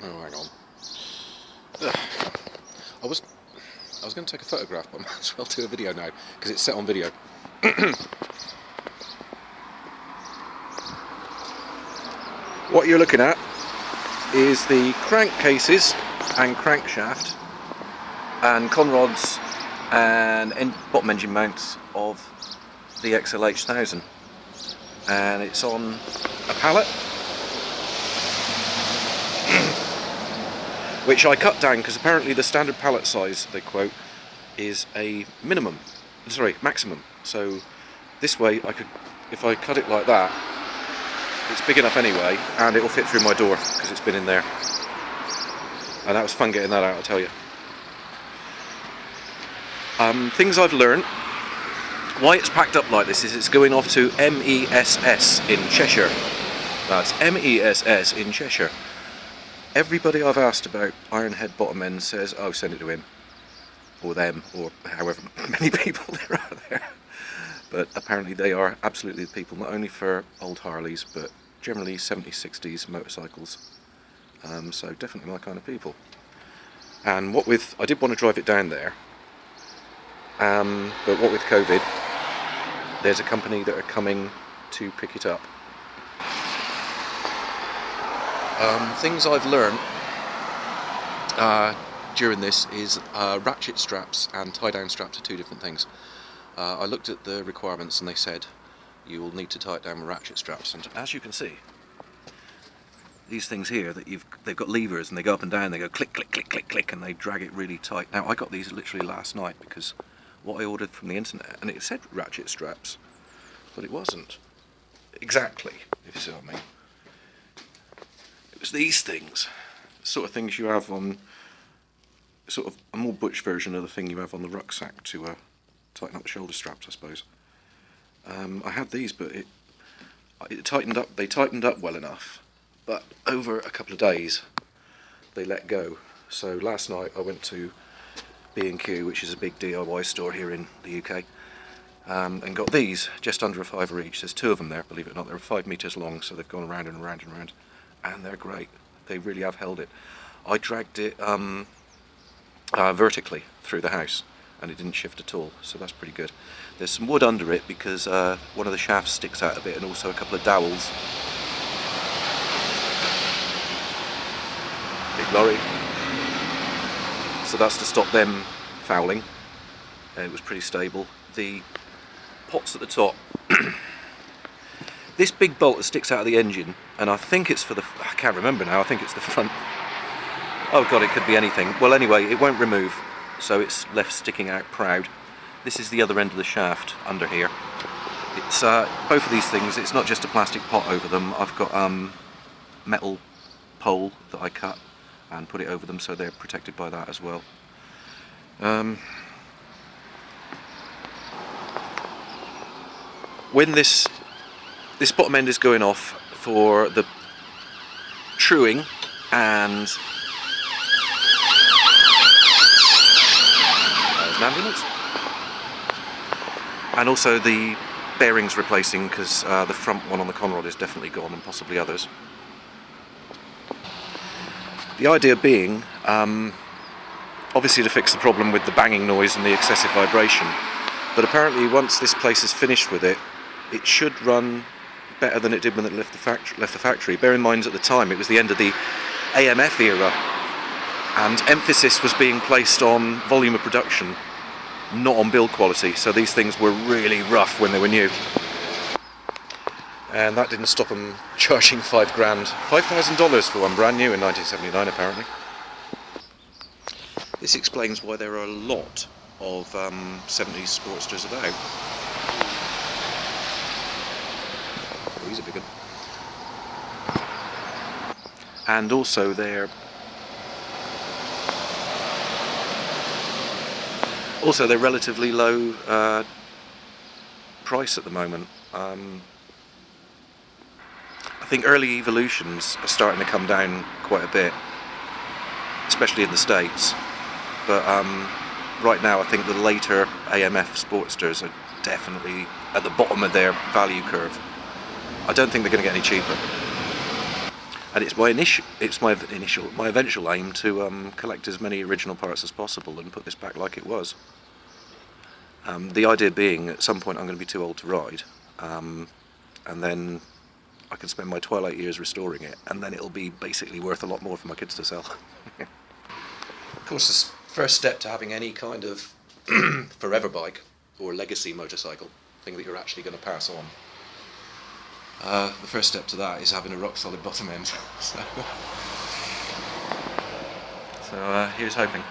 Oh, hang on. Ugh. I was going to take a photograph, but I might as well do a video now because it's set on video. What you're looking at is the crankcases and crankshaft and conrods and bottom engine mounts of the XLH1000, and it's on a pallet which I cut down because apparently the standard pallet size they quote is a maximum. So this way I could, if I cut it like that, it's big enough anyway, and it will fit through my door because it's been in there. And that was fun getting that out, I tell you. Things I've learned. Why it's packed up like this is it's going off to M.E.S.S in Cheshire. That's M.E.S.S in Cheshire. Everybody I've asked about iron head bottom end says, oh, send it to him, or them, or however many people there are there. But apparently they are absolutely the people, not only for old Harleys, but generally 70s, 60s motorcycles. So definitely my kind of people. And what with, I did want to drive it down there, but what with COVID, there's a company that are coming to pick it up. Things I've learned during this is ratchet straps and tie-down straps are two different things. I looked at the requirements and they said you will need to tie it down with ratchet straps, and as you can see, these things here that they've got levers and they go up and down, they go click click click click click, and they drag it really tight. Now I got these literally last night because what I ordered from the internet, and it said ratchet straps, but it wasn't exactly, if you see what I mean. It was these things, sort of things you have on, sort of a more butch version of the thing you have on the rucksack to tighten up the shoulder straps, I suppose. I had these, but it tightened up. They tightened up well enough, but over a couple of days they let go. So last night I went to B&Q, which is a big DIY store here in the UK, and got these just under £5 each. There's two of them there, believe it or not. They're 5 metres long, so they've gone around and around and around, and they're great. They really have held it. I dragged it vertically through the house, and it didn't shift at all, so that's pretty good. There's some wood under it because one of the shafts sticks out a bit, and also a couple of dowels. Big lorry. So that's to stop them fouling. It was pretty stable. The pots at the top. This big bolt that sticks out of the engine, and I think it's for the, I can't remember now, I think it's the front. Oh god, it could be anything. Well anyway, it won't remove, so it's left sticking out proud. This is the other end of the shaft under here. It's both of these things, it's not just a plastic pot over them. I've got metal pole that I cut and put it over them, so they're protected by that as well. When this bottom end is going off for the truing and there's an ambulance, and also the bearings replacing, because the front one on the conrod is definitely gone, and possibly others. The idea being, obviously to fix the problem with the banging noise and the excessive vibration, but apparently once this place is finished with it, it should run better than it did when it left the factory. Bear in mind at the time it was the end of the AMF era, and emphasis was being placed on volume of production, not on build quality, so these things were really rough when they were new. And that didn't stop them charging $5,000 for one brand new in 1979 apparently. This explains why there are a lot of 70s Sportsters about. Oh, he's a big one. And also they're relatively low price at the moment. I think early evolutions are starting to come down quite a bit, especially in the States, but right now I think the later AMF Sportsters are definitely at the bottom of their value curve. I don't think they're going to get any cheaper. And it's my eventual aim to collect as many original parts as possible and put this back like it was. The idea being, at some point I'm going to be too old to ride, and then I can spend my twilight years restoring it, and then it'll be basically worth a lot more for my kids to sell. Of course, the first step to having any kind of forever bike or legacy motorcycle, thing that you're actually going to pass on, the first step to that is having a rock solid bottom end. So here's hoping.